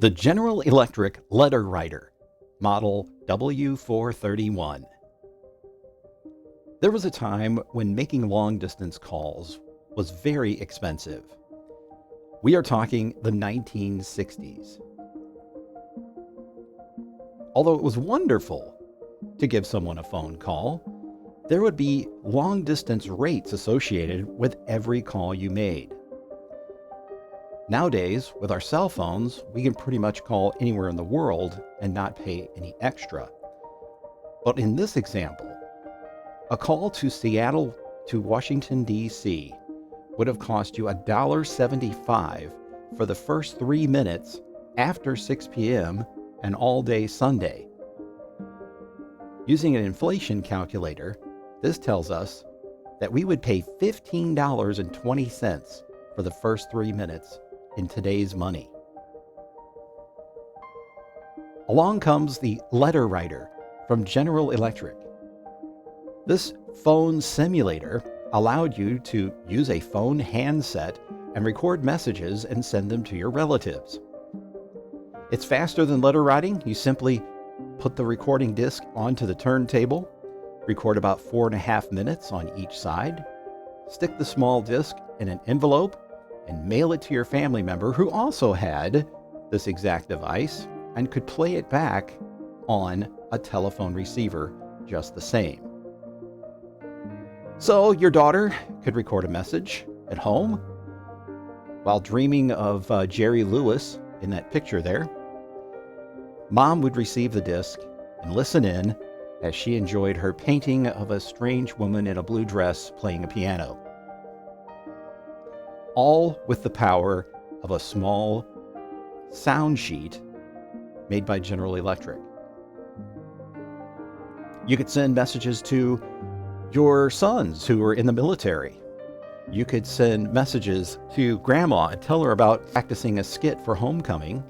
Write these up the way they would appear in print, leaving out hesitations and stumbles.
The General Electric LetterWriter, model W431. There was a time when making long-distance calls was very expensive. We are talking the 1960s. Although it was wonderful to give someone a phone call, there would be long-distance rates associated with every call you made. Nowadays, with our cell phones, we can pretty much call anywhere in the world and not pay any extra. But in this example, a call to Seattle to Washington, D.C. would have cost you $1.75 for the first 3 minutes after 6 p.m. and all day Sunday. Using an inflation calculator, this tells us that we would pay $15.20 for the first 3 minutes in today's money. Along comes the LetterWriter from General Electric. This phone simulator allowed you to use a phone handset and record messages and send them to your relatives. It's faster than letter writing. You simply put the recording disc onto the turntable, record about 4.5 minutes on each side, stick the small disc in an envelope, and mail it to your family member who also had this exact device and could play it back on a telephone receiver just the same. So your daughter could record a message at home while dreaming of Jerry Lewis in that picture there. Mom would receive the disc and listen in as she enjoyed her painting of a strange woman in a blue dress playing a piano. All with the power of a small sound sheet made by General Electric. You could send messages to your sons who were in the military. You could send messages to grandma and tell her about practicing a skit for homecoming.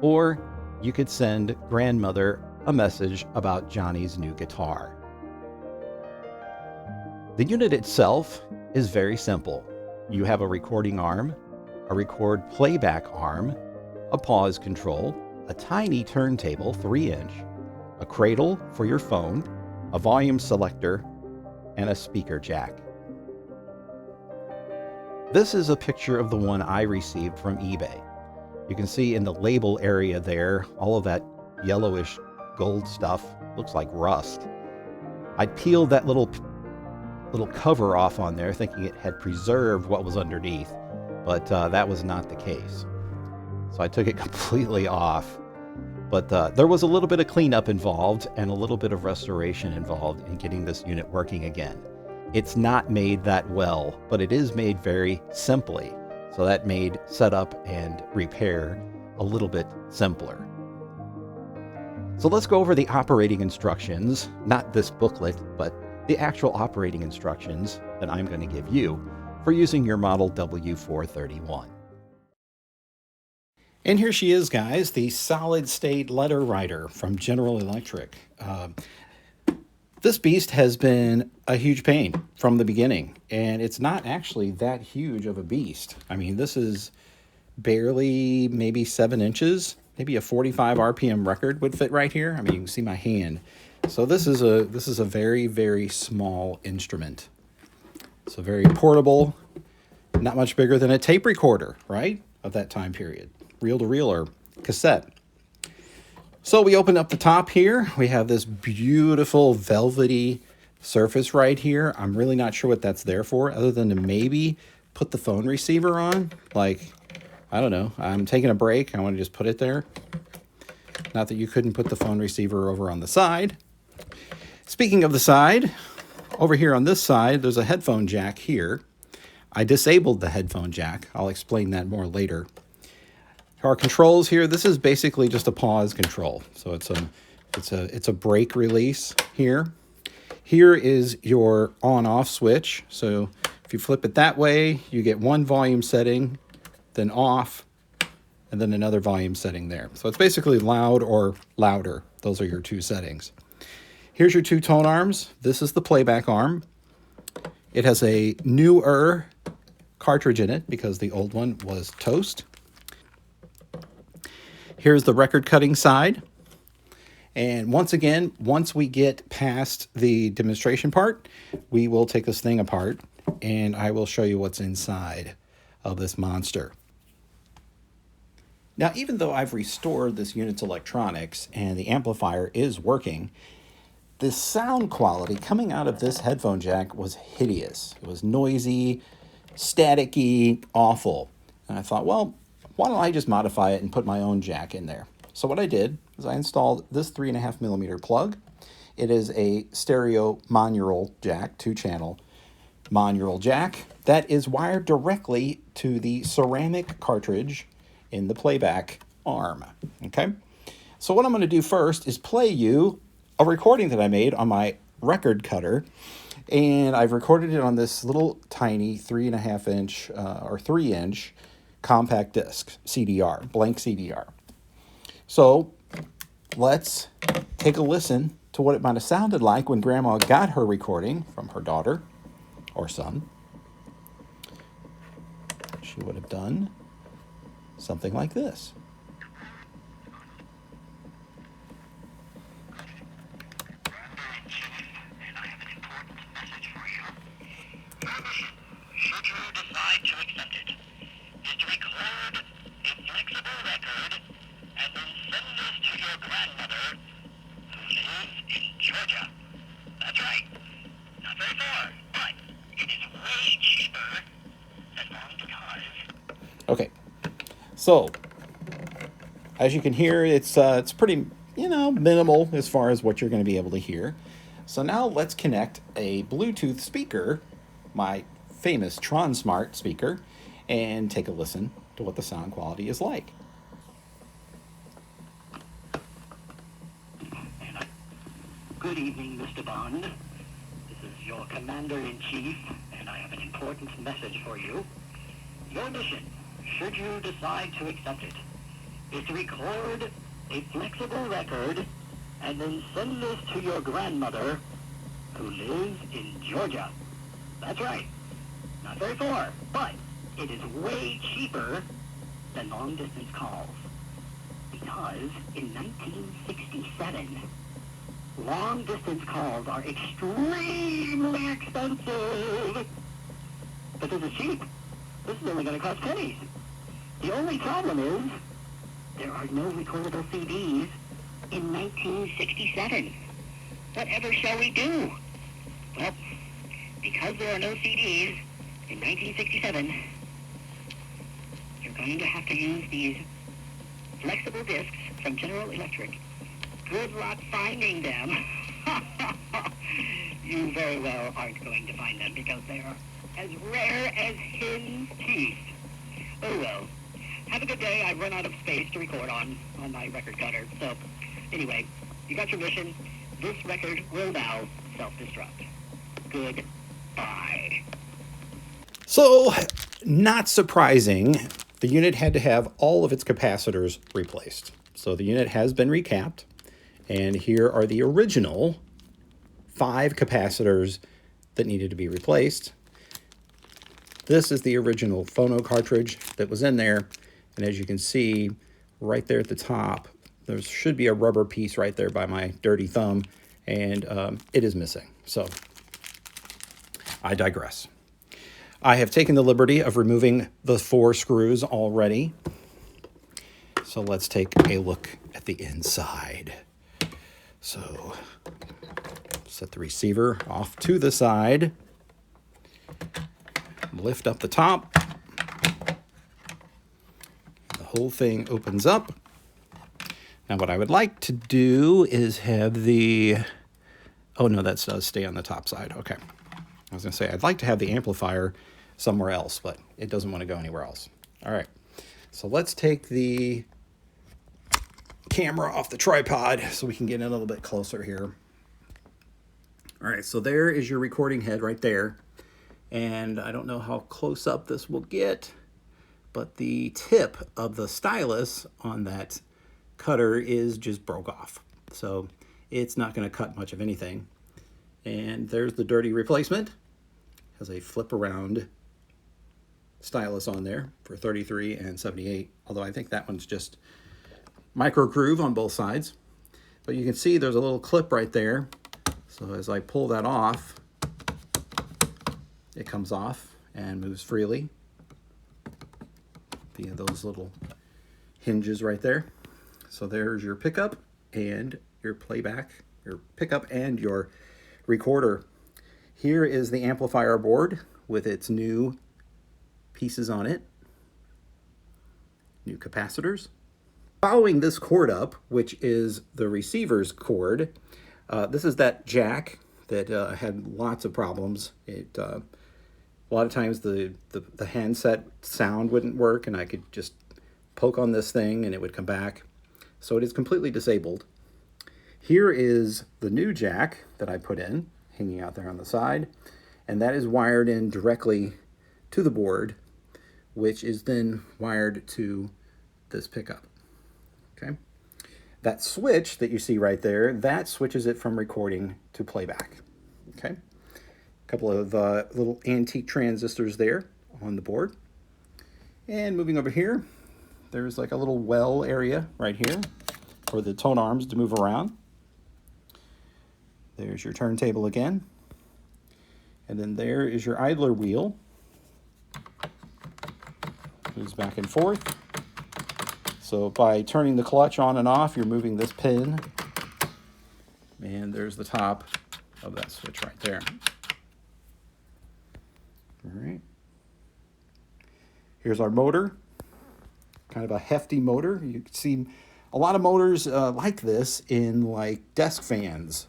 Or you could send grandmother a message about Johnny's new guitar. The unit itself is very simple. You have a recording arm, a record playback arm, a pause control, a tiny turntable, 3-inch, a cradle for your phone, a volume selector, and a speaker jack. This is a picture of the one I received from eBay. You can see in the label area there, all of that yellowish gold stuff looks like rust. I peeled that little cover off on there thinking it had preserved what was underneath, but that was not the case. So I took it completely off. But there was a little bit of cleanup involved and a little bit of restoration involved in getting this unit working again. It's not made that well, but it is made very simply. So that made setup and repair a little bit simpler. So let's go over the operating instructions, not this booklet, but the actual operating instructions that I'm going to give you for using your model W431. And here she is, guys, the solid-state LetterWriter from General Electric. This beast has been a huge pain from the beginning, and it's not actually that huge of a beast. I mean, this is barely maybe 7 inches. Maybe a 45 RPM record would fit right here. I mean, you can see my hand. So this is a very, very small instrument. So very portable, not much bigger than a tape recorder, right? Of that time period, reel-to-reel or cassette. So we open up the top here. We have this beautiful velvety surface right here. I'm really not sure what that's there for, other than to maybe put the phone receiver on. Like, I don't know, I'm taking a break. I want to just put it there. Not that you couldn't put the phone receiver over on the side. Speaking of the side, over here on this side, there's a headphone jack here. I disabled the headphone jack. I'll explain that more later. Our controls here, this is basically just a pause control. So it's a brake release here. Here is your on-off switch. So if you flip it that way, you get one volume setting, then off, and then another volume setting there. So it's basically loud or louder. Those are your two settings. Here's your two tone arms. This is the playback arm. It has a newer cartridge in it because the old one was toast. here's the record cutting side. And once again, once we get past the demonstration part, we will take this thing apart and I will show you what's inside of this monster. Now, even though I've restored this unit's electronics and the amplifier is working, the sound quality coming out of this headphone jack was hideous. It was noisy, staticky, awful. And I thought, well, why don't I just modify it and put my own jack in there? So what I did is I installed this 3.5mm plug. It is a stereo monaural jack, 2-channel monaural jack that is wired directly to the ceramic cartridge in the playback arm. Okay, so what I'm going to do first is play you a recording that I made on my record cutter, and I've recorded it on this little tiny 3.5-inch or 3-inch compact disc CDR, blank CDR. So let's take a listen to what it might have sounded like when Grandma got her recording from her daughter or son. She would have done something like this. Okay, so as you can hear, it's pretty, minimal as far as what you're going to be able to hear. So now let's connect a Bluetooth speaker, my famous TronSmart speaker, and take a listen to what the sound quality is like. Good evening, Mr. Bond. This is your Commander-in-Chief, and I have an important message for you. Your mission, should you decide to accept it, is to record a flexible record and then send this to your grandmother who lives in Georgia. That's right. Not very far, but it is way cheaper than long-distance calls. Because in 1967, long-distance calls are extremely expensive. But this is cheap. This is only going to cost pennies. The only problem is there are no recordable CDs in 1967. Whatever shall we do? Well, because there are no CDs in 1967, you're going to have to use these flexible discs from General Electric. Good luck finding them. You very well aren't going to find them because they are as rare as hen's teeth. Oh well. Have a good day. I've run out of space to record on my record cutter. So, anyway, you got your mission. This record will now self-destruct. Goodbye. So, not surprising, the unit had to have all of its capacitors replaced. So the unit has been recapped, and here are the original 5 capacitors that needed to be replaced. This is the original phono cartridge that was in there, and as you can see right there at the top, there should be a rubber piece right there by my dirty thumb, and it is missing. So I digress. I have taken the liberty of removing the 4 screws already. So let's take a look at the inside. So set the receiver off to the side. Lift up the top. The whole thing opens up. Now what I would like to do is have the... Oh no, that does stay on the top side. Okay. I was going to say, I'd like to have the amplifier somewhere else, but it doesn't want to go anywhere else. All right. So let's take the camera off the tripod so we can get in a little bit closer here. All right, so there is your recording head right there. And I don't know how close up this will get, but the tip of the stylus on that cutter is just broke off. So it's not going to cut much of anything. And there's the dirty replacement. Has a flip around stylus on there for 33 and 78. Although I think that one's just micro groove on both sides. But you can see there's a little clip right there. So as I pull that off, it comes off and moves freely via those little hinges right there. So there's your pickup and your playback, your pickup and your recorder. Here is the amplifier board with its new pieces on it, new capacitors. Following this cord up, which is the receiver's cord, this is that jack that had lots of problems. A lot of times the handset sound wouldn't work, and I could just poke on this thing and it would come back. So it is completely disabled. Here is the new jack that I put in, hanging out there on the side, and that is wired in directly to the board, which is then wired to this pickup. Okay. That switch that you see right there, that switches it from recording to playback. Okay. A couple of little antique transistors there on the board. And moving over here, there's like a little well area right here for the tone arms to move around. There's your turntable again. And then there is your idler wheel. Moves back and forth. So by turning the clutch on and off, you're moving this pin. And there's the top of that switch right there. All right. Here's our motor. Kind of a hefty motor. You can see a lot of motors like this in like desk fans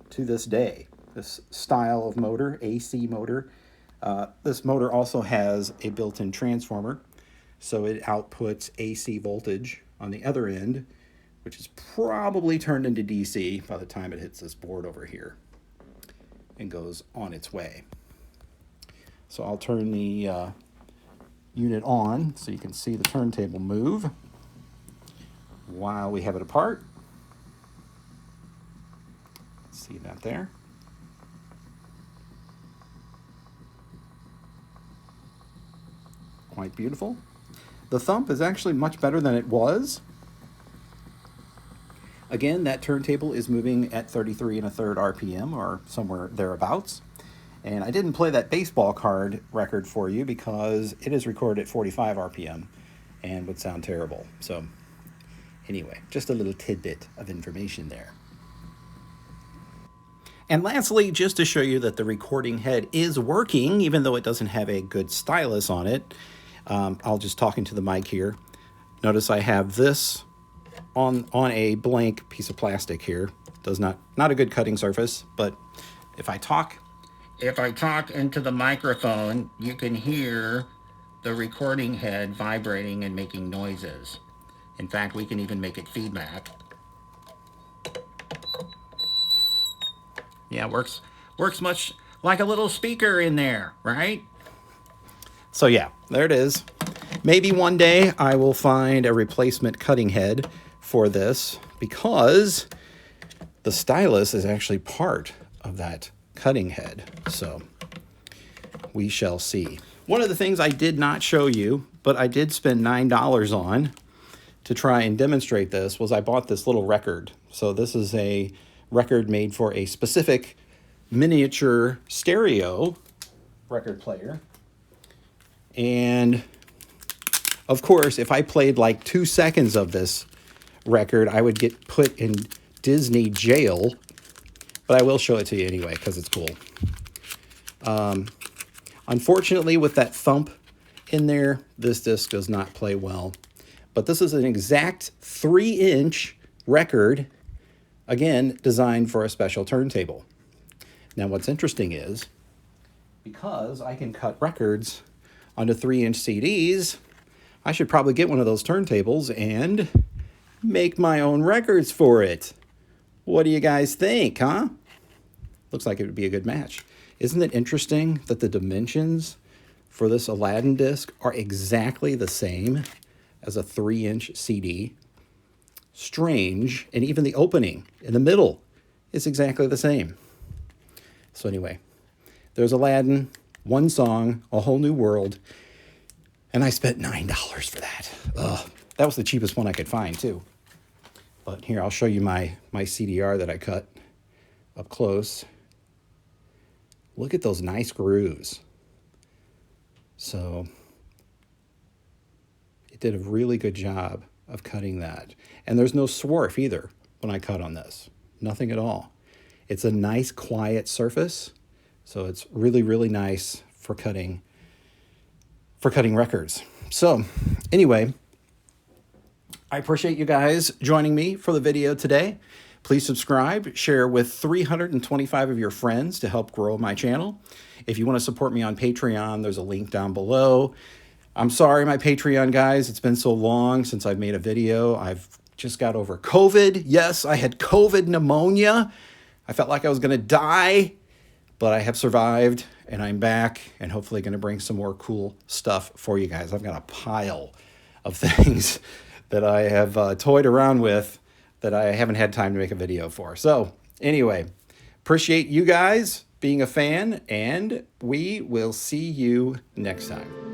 to this day. This style of motor, AC motor. This motor also has a built-in transformer. So it outputs AC voltage on the other end, which is probably turned into DC by the time it hits this board over here and goes on its way. So I'll turn the unit on so you can see the turntable move while we have it apart. See that there? Quite beautiful. The thump is actually much better than it was. Again, that turntable is moving at 33 1/3 RPM or somewhere thereabouts. And I didn't play that baseball card record for you because it is recorded at 45 RPM and would sound terrible. So anyway, just a little tidbit of information there. And lastly, just to show you that the recording head is working, even though it doesn't have a good stylus on it, I'll just talk into the mic here. Notice I have this on a blank piece of plastic here. Not a good cutting surface, but if I talk into the microphone, you can hear the recording head vibrating and making noises. In fact, we can even make it feedback. Yeah, works much like a little speaker in there, right? So yeah, there it is. Maybe one day I will find a replacement cutting head for this because the stylus is actually part of that cutting head. So we shall see. One of the things I did not show you, but I did spend $9 on to try and demonstrate this, was I bought this little record. So this is a record made for a specific miniature stereo record player. And of course, if I played like 2 seconds of this record, I would get put in Disney jail. But I will show it to you anyway because it's cool. Unfortunately, with that thump in there, this disc does not play well. But this is an exact 3-inch record, again, designed for a special turntable. Now, what's interesting is, because I can cut records onto 3-inch CDs, I should probably get one of those turntables and make my own records for it. What do you guys think, huh? Looks like it would be a good match. Isn't it interesting that the dimensions for this Aladdin disc are exactly the same as a 3-inch CD? Strange, and even the opening in the middle is exactly the same. So anyway, there's Aladdin, one song, a whole new world, and I spent $9 for that. That was the cheapest one I could find, too. But here, I'll show you my CDR that I cut up close. Look at those nice grooves. So it did a really good job of cutting that. And there's no swarf either when I cut on this. Nothing at all. It's a nice quiet surface. So it's really, really nice for cutting records. So anyway, I appreciate you guys joining me for the video today. Please subscribe, share with 325 of your friends to help grow my channel. If you want to support me on Patreon, there's a link down below. I'm sorry, my Patreon guys, it's been so long since I've made a video. I've just got over COVID. Yes, I had COVID pneumonia. I felt like I was going to die, but I have survived and I'm back and hopefully going to bring some more cool stuff for you guys. I've got a pile of things that I have toyed around with that I haven't had time to make a video for. So anyway, appreciate you guys being a fan, and we will see you next time.